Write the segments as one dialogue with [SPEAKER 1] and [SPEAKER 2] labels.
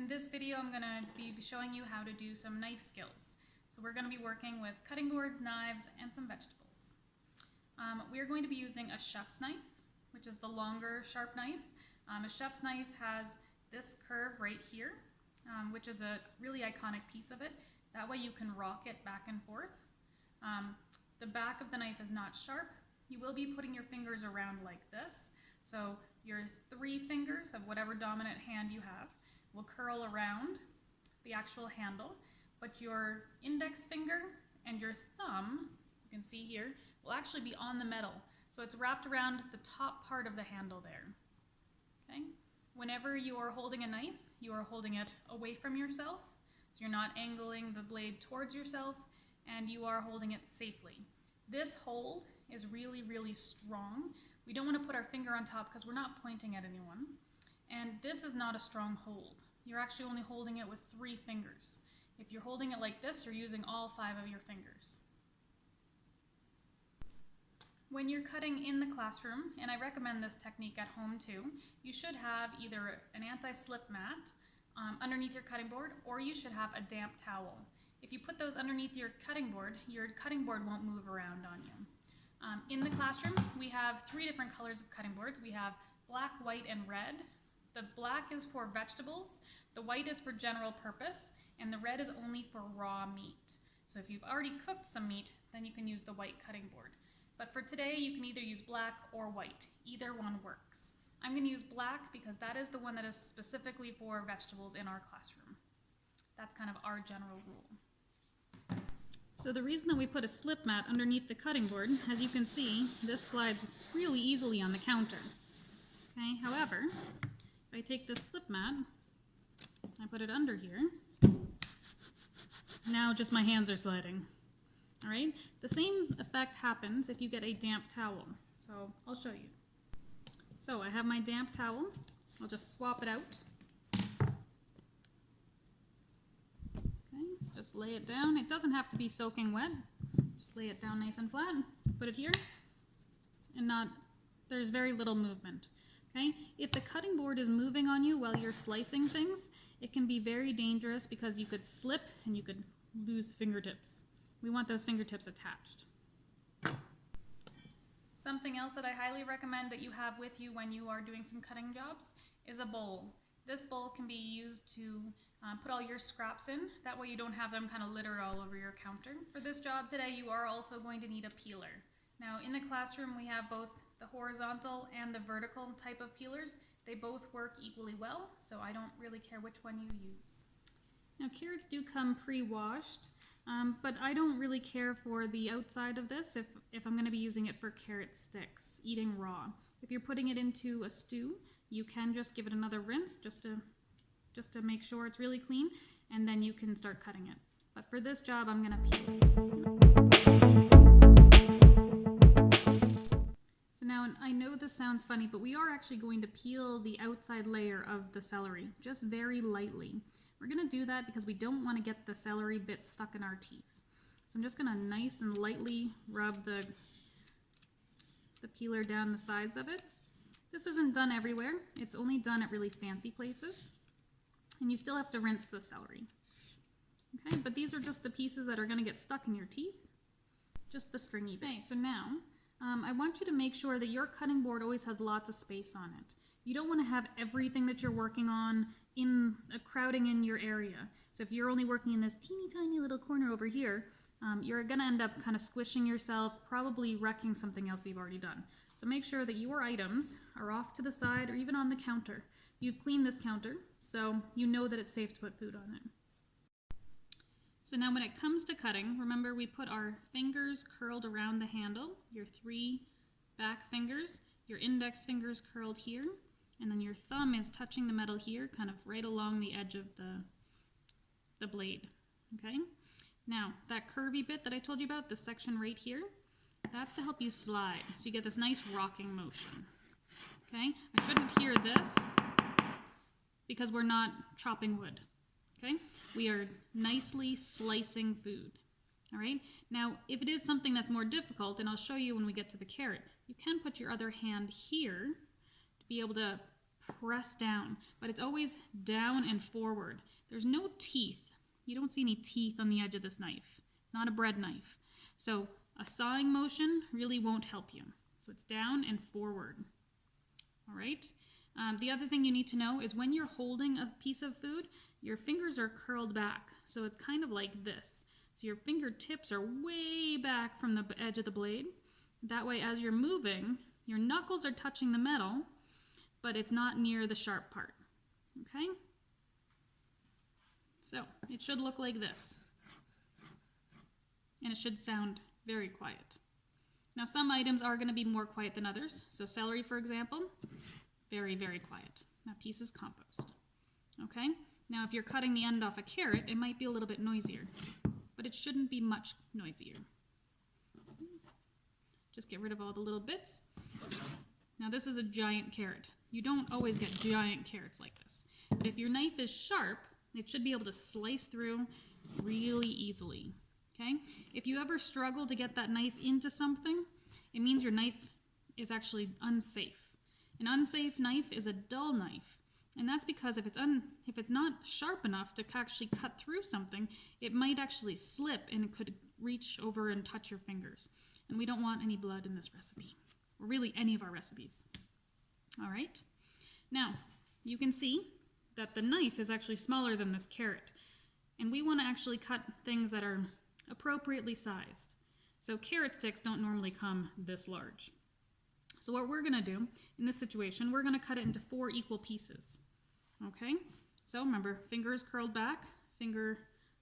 [SPEAKER 1] In this video, I'm going to be showing you how to do some knife skills. So we're going to be working with cutting boards, knives, and some vegetables. We are going to be using a chef's knife, which is the longer, sharp knife. A chef's knife has this curve right here, which is a really iconic piece of it. That way you can rock it back and forth. The back of the knife is not sharp. You will be putting your fingers around like this. So your 3 fingers of whatever dominant hand you have will curl around the actual handle, but your index finger and your thumb, you can see here, will actually be on the metal. So it's wrapped around the top part of the handle there. Okay? Whenever you are holding a knife, you are holding it away from yourself, so you're not angling the blade towards yourself, and you are holding it safely. This hold is really, really strong. We don't want to put our finger on top because we're not pointing at anyone. And this is not a strong hold. You're actually only holding it with 3 fingers. If you're holding it like this, you're using all 5 of your fingers. When you're cutting in the classroom, and I recommend this technique at home too, you should have either an anti-slip mat underneath your cutting board, or you should have a damp towel. If you put those underneath your cutting board won't move around on you. In the classroom, we have 3 different colors of cutting boards. We have black, white, and red. The black is for vegetables, the white is for general purpose, and the red is only for raw meat. So if you've already cooked some meat, then you can use the white cutting board. But for today, you can either use black or white. Either one works. I'm going to use black because that is the one that is specifically for vegetables in our classroom. That's kind of our general rule. So the reason that we put a slip mat underneath the cutting board, as you can see, this slides really easily on the counter. Okay, however, if I take this slip mat, I put it under here, now just my hands are sliding. All right, the same effect happens if you get a damp towel. So I'll show you. So I have my damp towel. I'll just swap it out. Okay, just lay it down. It doesn't have to be soaking wet. Just lay it down nice and flat. Put it here, and there's very little movement. Okay? If the cutting board is moving on you while you're slicing things, it can be very dangerous because you could slip and you could lose fingertips. We want those fingertips attached. Something else that I highly recommend that you have with you when you are doing some cutting jobs is a bowl. This bowl can be used to put all your scraps in. That way you don't have them kind of littered all over your counter. For this job today, you are also going to need a peeler. Now in the classroom, we have both the horizontal and the vertical type of peelers. They both work equally well, so I don't really care which one you use. Now carrots do come pre-washed, but I don't really care for the outside of this if I'm going to be using it for carrot sticks, eating raw. If you're putting it into a stew, you can just give it another rinse just to make sure it's really clean, and then you can start cutting it. But for this job, I'm going to peel it. So now, I know this sounds funny, but we are actually going to peel the outside layer of the celery, just very lightly. We're going to do that because we don't want to get the celery bit stuck in our teeth. So I'm just going to nice and lightly rub the peeler down the sides of it. This isn't done everywhere. It's only done at really fancy places. And you still have to rinse the celery. Okay, but these are just the pieces that are going to get stuck in your teeth. Just the stringy bit. Okay, so now I want you to make sure that your cutting board always has lots of space on it. You don't want to have everything that you're working on crowding in your area. So if you're only working in this teeny tiny little corner over here, you're going to end up kind of squishing yourself, probably wrecking something else we've already done. So make sure that your items are off to the side or even on the counter. You've cleaned this counter, so you know that it's safe to put food on it. So now when it comes to cutting, remember we put our fingers curled around the handle, your 3 back fingers, your index fingers curled here, and then your thumb is touching the metal here, kind of right along the edge of the blade, okay? Now, that curvy bit that I told you about, this section right here, that's to help you slide, so you get this nice rocking motion, okay? I shouldn't hear this because we're not chopping wood, okay? We are nicely slicing food, all right? Now, if it is something that's more difficult, and I'll show you when we get to the carrot, you can put your other hand here to be able to press down, but it's always down and forward. There's no teeth. You don't see any teeth on the edge of this knife. It's not a bread knife. So a sawing motion really won't help you. So it's down and forward. All right. The other thing you need to know is when you're holding a piece of food, your fingers are curled back. So it's kind of like this. So your fingertips are way back from the edge of the blade. That way, as you're moving, your knuckles are touching the metal, but it's not near the sharp part. Okay? So it should look like this. And it should sound very quiet. Now some items are going to be more quiet than others. So celery, for example, very, very quiet. That piece is compost. Okay? Now if you're cutting the end off a carrot, it might be a little bit noisier, but it shouldn't be much noisier. Just get rid of all the little bits. Now this is a giant carrot. You don't always get giant carrots like this. But if your knife is sharp, it should be able to slice through really easily. Okay? If you ever struggle to get that knife into something, it means your knife is actually unsafe. An unsafe knife is a dull knife. And that's because if it's not sharp enough to actually cut through something, it might actually slip and it could reach over and touch your fingers. And we don't want any blood in this recipe, or really any of our recipes. All right? Now, you can see that the knife is actually smaller than this carrot. And we want to actually cut things that are appropriately sized. So carrot sticks don't normally come this large. So what we're going to do in this situation, we're going to cut it into 4 equal pieces. Okay? So remember, fingers curled back, finger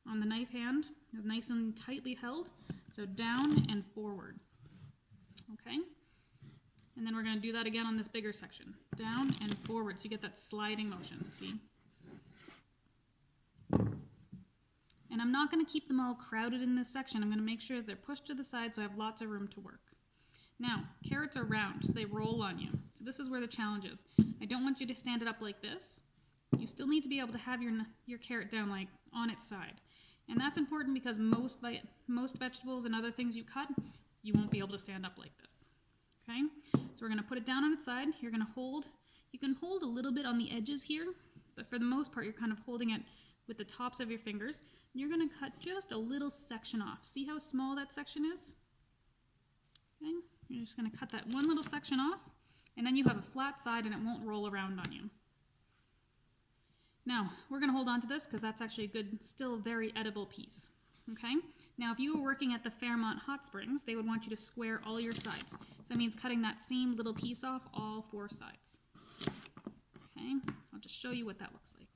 [SPEAKER 1] on the knife hand is nice and tightly held. So down and forward. Okay? And then we're going to do that again on this bigger section. Down and forward, so you get that sliding motion, see? And I'm not going to keep them all crowded in this section. I'm going to make sure they're pushed to the side so I have lots of room to work. Now, carrots are round, so they roll on you. So this is where the challenge is. I don't want you to stand it up like this. You still need to be able to have your carrot down like on its side. And that's important because most vegetables and other things you cut, you won't be able to stand up like this. Okay? So we're going to put it down on its side. You're going to hold. You can hold a little bit on the edges here, but for the most part, you're kind of holding it with the tops of your fingers. And you're going to cut just a little section off. See how small that section is? Okay? You're just going to cut that one little section off, and then you have a flat side and it won't roll around on you. Now, we're going to hold on to this because that's actually a good, still very edible piece. Okay? Now, if you were working at the Fairmont Hot Springs, they would want you to square all your sides. So that means cutting that same little piece off all 4 sides. Okay? I'll just show you what that looks like.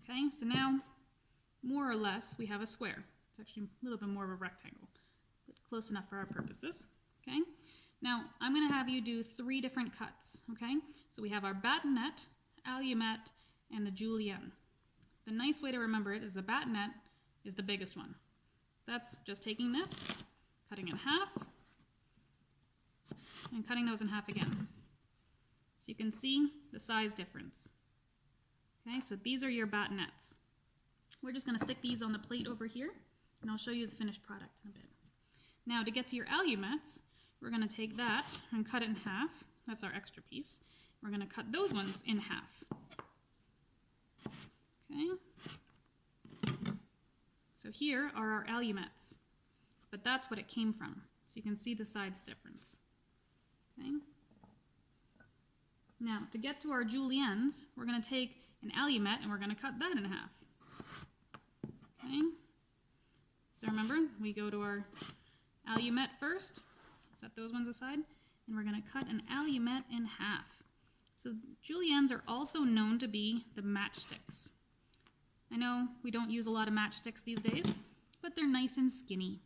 [SPEAKER 1] Okay? So now, more or less, we have a square. It's actually a little bit more of a rectangle, but close enough for our purposes. Okay? Now, I'm going to have you do 3 different cuts. Okay? So we have our batonette, allumette, and the julienne. The nice way to remember it is the batonette is the biggest one. That's just taking this, cutting it in half, and cutting those in half again. So you can see the size difference. Okay, so these are your batonettes. We're just going to stick these on the plate over here, and I'll show you the finished product in a bit. Now, to get to your allumettes, we're going to take that and cut it in half. That's our extra piece. We're going to cut those ones in half. Okay. So here are our allumettes, but that's what it came from. So you can see the size difference. Okay. Now, to get to our juliennes, we're going to take an allumette and we're going to cut that in half. Okay. So remember, we go to our allumette first, set those ones aside, and we're going to cut an allumette in half. So juliennes are also known to be the matchsticks. I know we don't use a lot of matchsticks these days, but they're nice and skinny.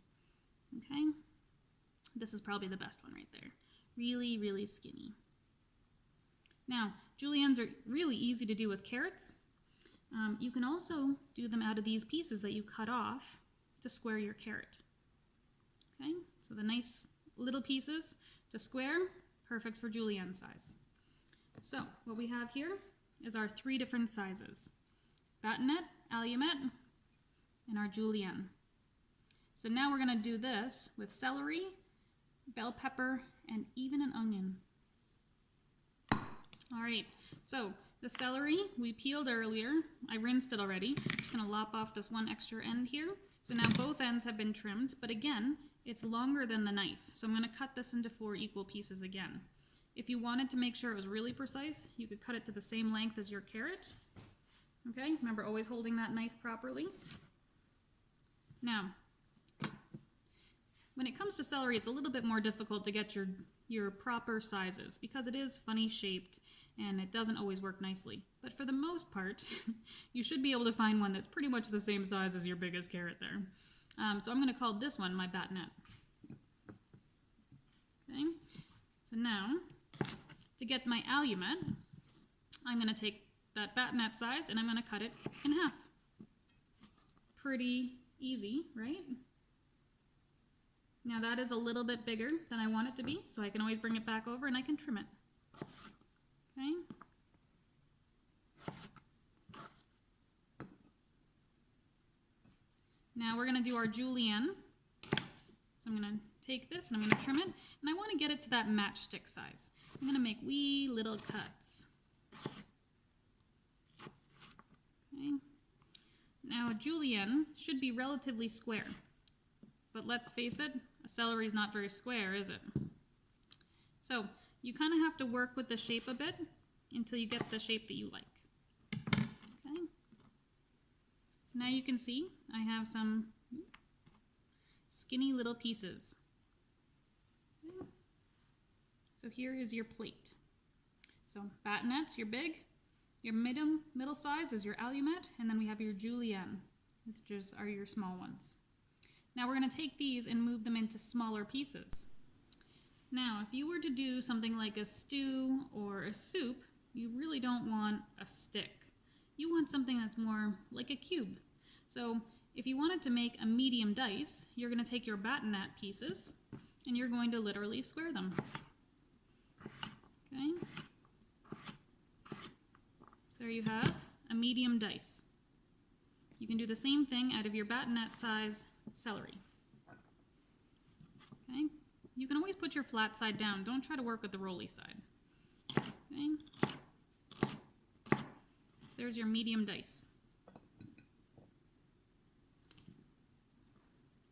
[SPEAKER 1] Okay? This is probably the best one right there. Really, really skinny. Now, juliennes are really easy to do with carrots. You can also do them out of these pieces that you cut off to square your carrot. Okay? So the nice little pieces to square, perfect for julienne size. So what we have here is our 3 different sizes: batonette, allumette, and our julienne. So now we're going to do this with celery, bell pepper, and even an onion. All right, so the celery we peeled earlier. I rinsed it already. I'm just gonna lop off this one extra end here. So now both ends have been trimmed, but again, it's longer than the knife. So I'm gonna cut this into 4 equal pieces again. If you wanted to make sure it was really precise, you could cut it to the same length as your carrot. Okay, remember always holding that knife properly. Now, when it comes to celery, it's a little bit more difficult to get your proper sizes because it is funny shaped and it doesn't always work nicely. But for the most part, you should be able to find one that's pretty much the same size as your biggest carrot there. So I'm going to call this one my batonette. Okay, so now to get my alumet, I'm going to take that batonette size and I'm going to cut it in half. Pretty easy, right? Now that is a little bit bigger than I want it to be, so I can always bring it back over and I can trim it. Okay. Now we're going to do our julienne. So I'm going to take this and I'm going to trim it, and I want to get it to that matchstick size. I'm going to make wee little cuts. Okay. Now a julienne should be relatively square, but let's face it, a celery is not very square, is it? So you kind of have to work with the shape a bit until you get the shape that you like. Okay. So now you can see I have some skinny little pieces. Okay. So here is your plate. So batonettes, your big, your middle size is your alumet, and then we have your julienne, which are your small ones. Now we're going to take these and move them into smaller pieces. Now, if you were to do something like a stew or a soup, you really don't want a stick. You want something that's more like a cube. So if you wanted to make a medium dice, you're going to take your batonette pieces and you're going to literally square them. Okay? So there you have a medium dice. You can do the same thing out of your batonette size celery. Okay? You can always put your flat side down. Don't try to work with the rolly side. Okay? So there's your medium dice.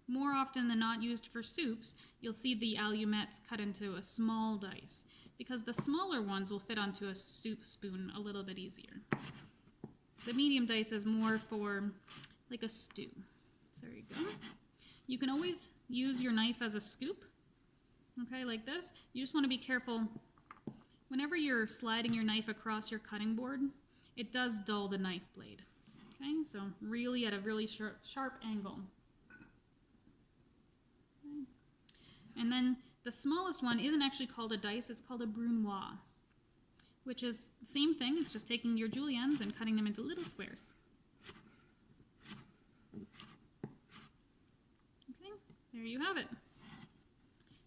[SPEAKER 1] More often than not used for soups, you'll see the alumets cut into a small dice because the smaller ones will fit onto a soup spoon a little bit easier. The medium dice is more for like a stew. So there you go. You can always use your knife as a scoop, okay, like this. You just want to be careful. Whenever you're sliding your knife across your cutting board, it does dull the knife blade, okay? So really at a really sharp angle. Okay. And then the smallest one isn't actually called a dice, it's called a brunoise, which is the same thing. It's just taking your juliennes and cutting them into little squares. Okay, there you have it.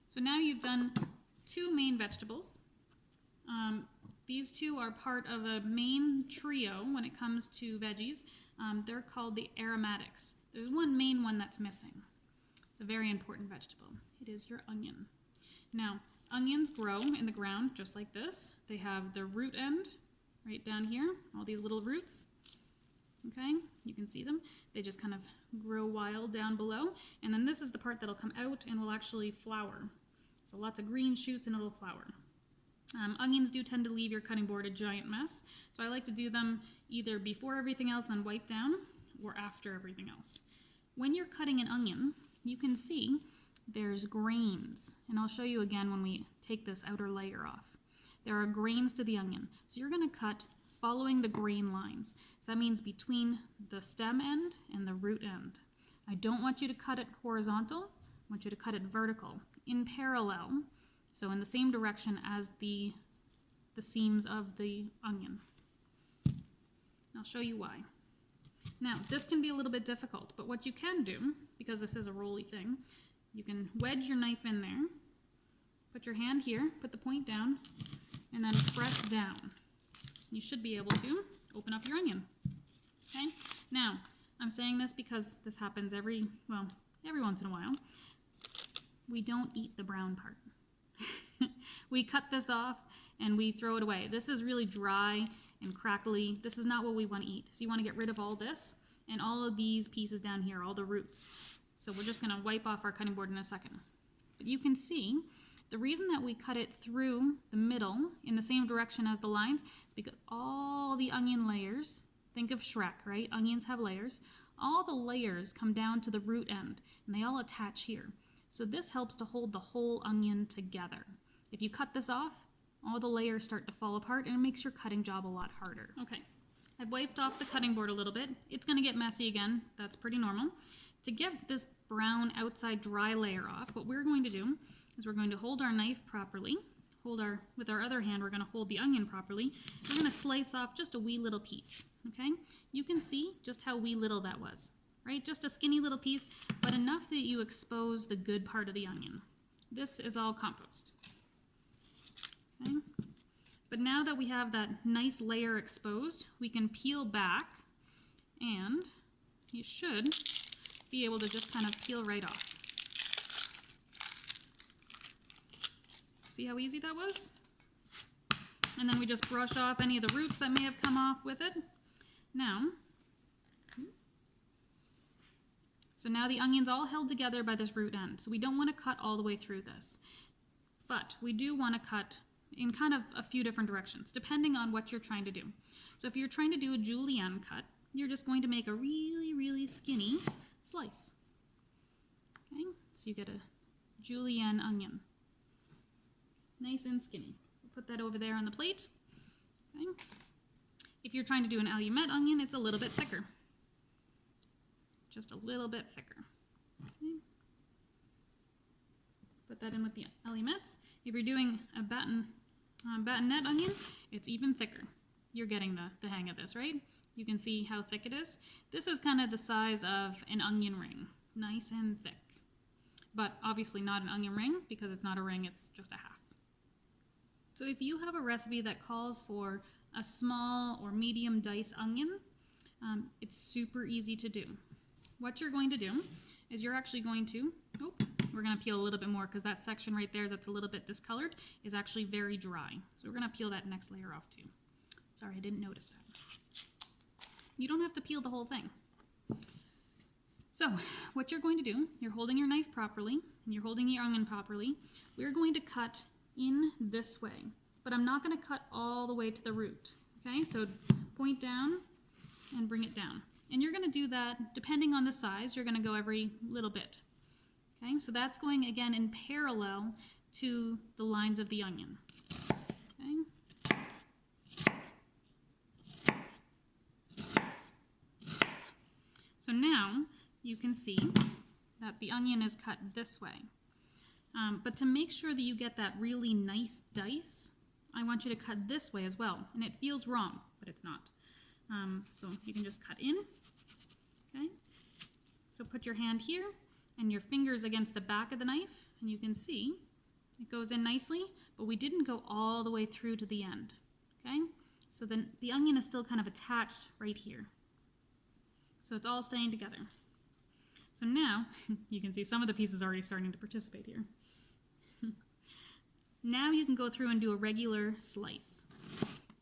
[SPEAKER 1] So now you've done 2 main vegetables. These 2 are part of a main trio when it comes to veggies. They're called the aromatics. There's one main one that's missing. It's a very important vegetable. It is your onion. Now, onions grow in the ground just like this. They have the root end right down here, all these little roots. Okay, you can see them. They just kind of grow wild down below. And then this is the part that'll come out and will actually flower. So lots of green shoots and it'll flower. Onions do tend to leave your cutting board a giant mess. So I like to do them either before everything else, then wipe down, or after everything else. When you're cutting an onion, you can see there's grains. And I'll show you again when we take this outer layer off. There are grains to the onion. So you're going to cut following the grain lines. So that means between the stem end and the root end. I don't want you to cut it horizontal. I want you to cut it vertical, in parallel. So in the same direction as the seams of the onion. I'll show you why. Now, this can be a little bit difficult, but what you can do, because this is a rolly thing, you can wedge your knife in there, put your hand here, put the point down, and then press down. You should be able to open up your onion. Okay? Now, I'm saying this because this happens every once in a while. We don't eat the brown part. We cut this off and we throw it away. This is really dry and crackly. This is not what we want to eat. So you want to get rid of all this and all of these pieces down here, all the roots. So we're just going to wipe off our cutting board in a second. But you can see the reason that we cut it through the middle in the same direction as the lines is because all the onion layers, think of Shrek, right? Onions have layers. All the layers come down to the root end and they all attach here. So this helps to hold the whole onion together. If you cut this off, all the layers start to fall apart and it makes your cutting job a lot harder. Okay, I've wiped off the cutting board a little bit. It's going to get messy again. That's pretty normal. To get this brown outside dry layer off, what we're going to do is we're going to hold our knife properly. With our other hand, we're going to hold the onion properly. We're going to slice off just a wee little piece, okay? You can see just how wee little that was, right? Just a skinny little piece, but enough that you expose the good part of the onion. This is all compost, okay? But now that we have that nice layer exposed, we can peel back, and you should be able to just kind of peel right off. See how easy that was? And then we just brush off any of the roots that may have come off with it. Now, so now the onion's all held together by this root end. So we don't want to cut all the way through this. But we do want to cut in kind of a few different directions, depending on what you're trying to do. So if you're trying to do a julienne cut, you're just going to make a really, really skinny slice. Okay, so you get a julienne onion. Nice and skinny. So put that over there on the plate. Okay. If you're trying to do an allumette onion, it's a little bit thicker. Just a little bit thicker. Okay. Put that in with the allumettes. If you're doing a batonette onion, it's even thicker. You're getting the hang of this, right? You can see how thick it is. This is kind of the size of an onion ring. Nice and thick. But obviously not an onion ring because it's not a ring, it's just a half. So if you have a recipe that calls for a small or medium dice onion, it's super easy to do. What you're going to do is you're actually going to, we're going to peel a little bit more because that section right there that's a little bit discolored is actually very dry. So we're going to peel that next layer off too. Sorry, I didn't notice that. You don't have to peel the whole thing. So what you're going to do, you're holding your knife properly and you're holding your onion properly. We're going to cut in this way, but I'm not going to cut all the way to the root. Okay, so point down and bring it down. And you're going to do that depending on the size. You're going to go every little bit. Okay, so that's going again in parallel to the lines of the onion. Okay. So now you can see that the onion is cut this way. But to make sure that you get that really nice dice, I want you to cut this way as well. And it feels wrong, but it's not. So you can just cut in, okay? So put your hand here and your fingers against the back of the knife, and you can see it goes in nicely, but we didn't go all the way through to the end, okay? So then the onion is still kind of attached right here. So it's all staying together. So now, you can see some of the pieces already starting to participate here. Now you can go through and do a regular slice.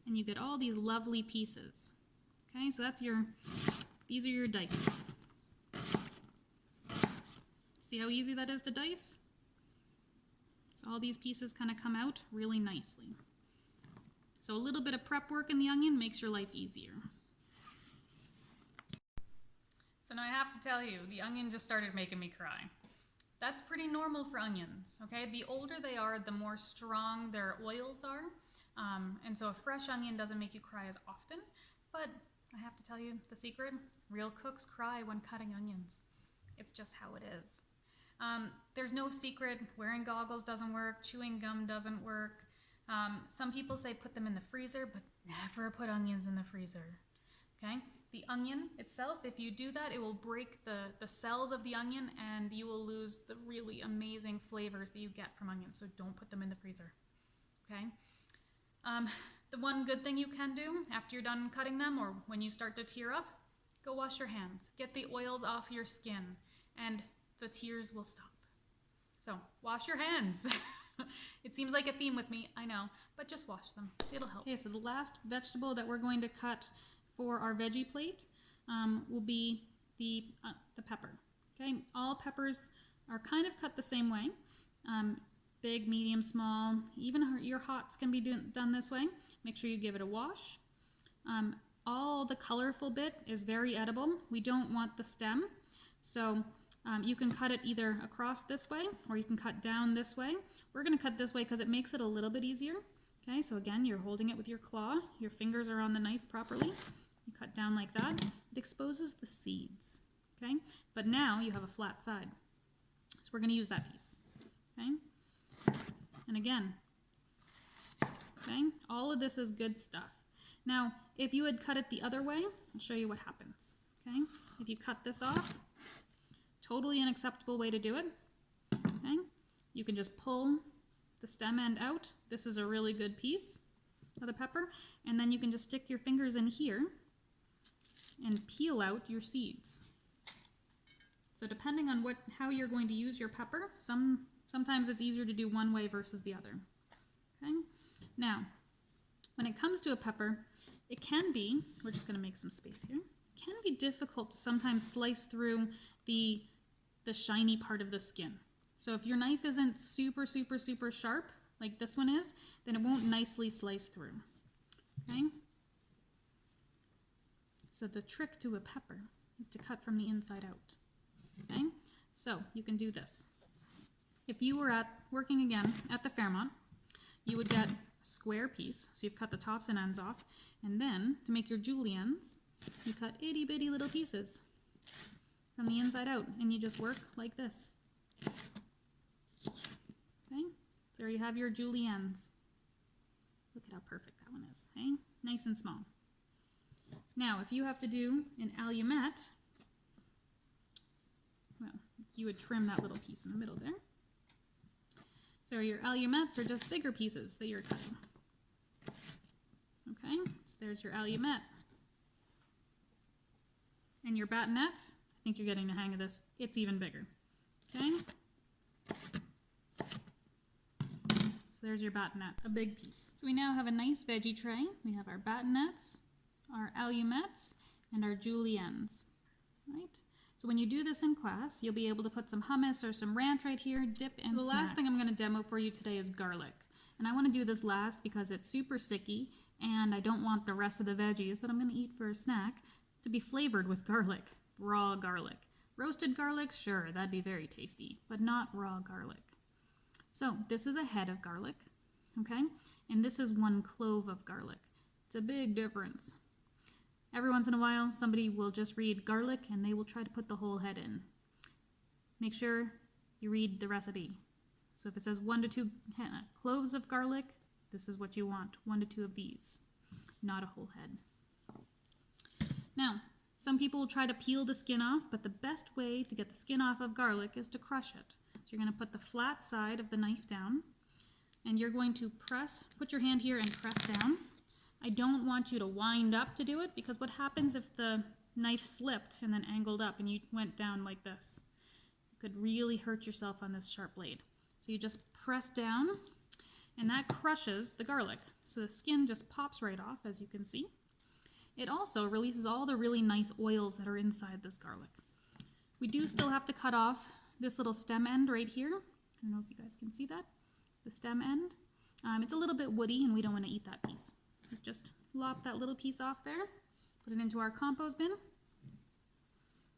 [SPEAKER 1] And you get all these lovely pieces. Okay, so these are your dices. See how easy that is to dice? So all these pieces kind of come out really nicely. So a little bit of prep work in the onion makes your life easier. So now I have to tell you, the onion just started making me cry. That's pretty normal for onions, okay? The older they are, the more strong their oils are. And so a fresh onion doesn't make you cry as often, but I have to tell you the secret, real cooks cry when cutting onions. It's just how it is. There's no secret, wearing goggles doesn't work, chewing gum doesn't work. Some people say put them in the freezer, but never put onions in the freezer, okay? The onion itself, if you do that, it will break the cells of the onion and you will lose the really amazing flavors that you get from onions, so don't put them in the freezer, okay? The one good thing you can do after you're done cutting them or when you start to tear up, go wash your hands. Get the oils off your skin and the tears will stop. So wash your hands. It seems like a theme with me, I know, but just wash them. It'll help. Okay, so the last vegetable that we're going to cut for our veggie plate will be the pepper. Okay, all peppers are kind of cut the same way. Big, medium, small, even your hots can be done this way. Make sure you give it a wash. All the colorful bit is very edible. We don't want the stem, so you can cut it either across this way or you can cut down this way. We're going to cut this way because it makes it a little bit easier. Okay, so again, you're holding it with your claw. Your fingers are on the knife properly. You cut down like that. It exposes the seeds. Okay, but now you have a flat side. So we're going to use that piece. Okay, and again, okay, all of this is good stuff. Now, if you had cut it the other way, I'll show you what happens. Okay, if you cut this off, totally unacceptable way to do it. Okay, you can just pull the stem end out. This is a really good piece of the pepper, and then you can just stick your fingers in here and peel out your seeds. So depending on how you're going to use your pepper, sometimes it's easier to do one way versus the other. Okay, now when it comes to a pepper, it can be, we're just going to make some space here, it can be difficult to sometimes slice through the shiny part of the skin. So if your knife isn't super, super, super sharp, like this one is, then it won't nicely slice through. Okay? So the trick to a pepper is to cut from the inside out. Okay? So you can do this. If you were working again at the Fairmont, you would get a square piece, so you've cut the tops and ends off, and then to make your juliennes, you cut itty bitty little pieces from the inside out, and you just work like this. Okay, so there you have your juliennes. Look at how perfect that one is, okay? Nice and small. Now, if you have to do an allumette, well, you would trim that little piece in the middle there. So your allumettes are just bigger pieces that you're cutting. Okay, so there's your allumette. And your batonettes, I think you're getting the hang of this, it's even bigger. Okay? So there's your batonette, a big piece. So we now have a nice veggie tray. We have our batonettes, our allumettes, and our juliennes. Right? So when you do this in class, you'll be able to put some hummus or some ranch right here, dip and snack. So the last thing I'm going to demo for you today is garlic. And I want to do this last because it's super sticky and I don't want the rest of the veggies that I'm going to eat for a snack to be flavored with garlic, raw garlic. Roasted garlic, sure, that'd be very tasty, but not raw garlic. So this is a head of garlic, okay? And this is 1 clove of garlic. It's a big difference. Every once in a while, somebody will just read garlic and they will try to put the whole head in. Make sure you read the recipe. So if it says 1 to 2 cloves of garlic, this is what you want, 1 to 2 of these, not a whole head. Now, some people will try to peel the skin off, but the best way to get the skin off of garlic is to crush it. So you're going to put the flat side of the knife down, and you're going to put your hand here and press down. I don't want you to wind up to do it, because what happens if the knife slipped and then angled up and you went down like this? You could really hurt yourself on this sharp blade. So you just press down, and that crushes the garlic. So the skin just pops right off, as you can see. It also releases all the really nice oils that are inside this garlic. We do still have to cut off this little stem end right here. I don't know if you guys can see that, the stem end. It's a little bit woody and we don't want to eat that piece. Let's just lop that little piece off there, put it into our compost bin.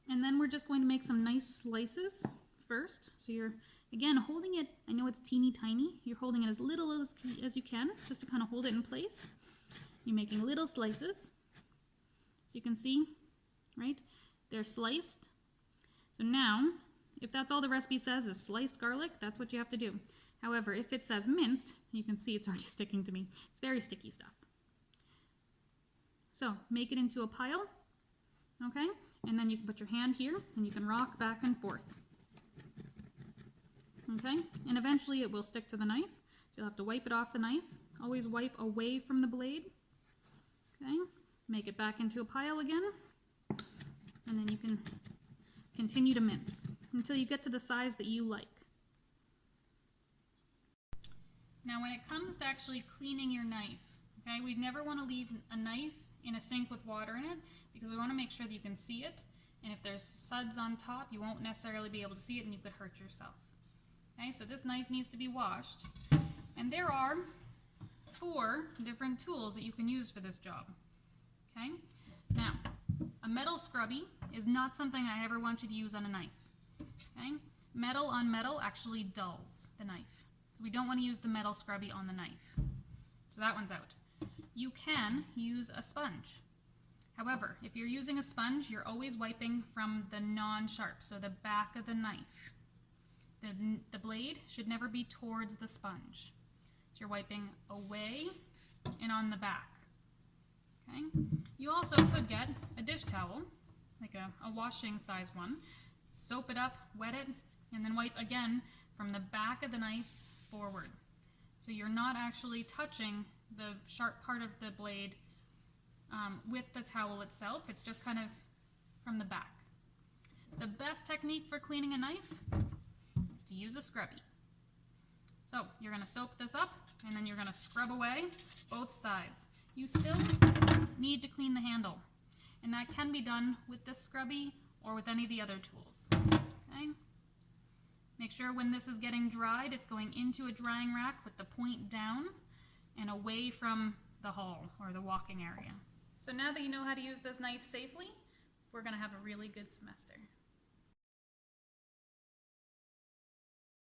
[SPEAKER 1] And then we're just going to make some nice slices first. So you're, again, holding it, I know it's teeny tiny, you're holding it as little as you can, just to kind of hold it in place. You're making little slices. So you can see, right, they're sliced. So now, if that's all the recipe says is sliced garlic, that's what you have to do. However, if it says minced, you can see it's already sticking to me. It's very sticky stuff. So make it into a pile, okay? And then you can put your hand here and you can rock back and forth. Okay? And eventually it will stick to the knife. So you'll have to wipe it off the knife. Always wipe away from the blade. Okay? Make it back into a pile again. And then you can continue to mince until you get to the size that you like. Now when it comes to actually cleaning your knife, okay, we never want to leave a knife in a sink with water in it because we want to make sure that you can see it, and if there's suds on top you won't necessarily be able to see it and you could hurt yourself. Okay, so this knife needs to be washed, and there are 4 different tools that you can use for this job. Okay, now a metal scrubby is not something I ever want you to use on a knife. Okay, metal on metal actually dulls the knife. So we don't want to use the metal scrubby on the knife. So that one's out. You can use a sponge. However, if you're using a sponge, you're always wiping from the non-sharp, so the back of the knife. The blade should never be towards the sponge. So you're wiping away and on the back. Okay? You also could get a dish towel, like a washing size one, soap it up, wet it, and then wipe again from the back of the knife forward. So you're not actually touching the sharp part of the blade with the towel itself. It's just kind of from the back. The best technique for cleaning a knife is to use a scrubby. So you're going to soap this up and then you're going to scrub away both sides. You still need to clean the handle, and that can be done with this scrubby or with any of the other tools. Okay? Make sure when this is getting dried, it's going into a drying rack with the point down and away from the hall or the walking area. So now that you know how to use this knife safely, we're going to have a really good semester.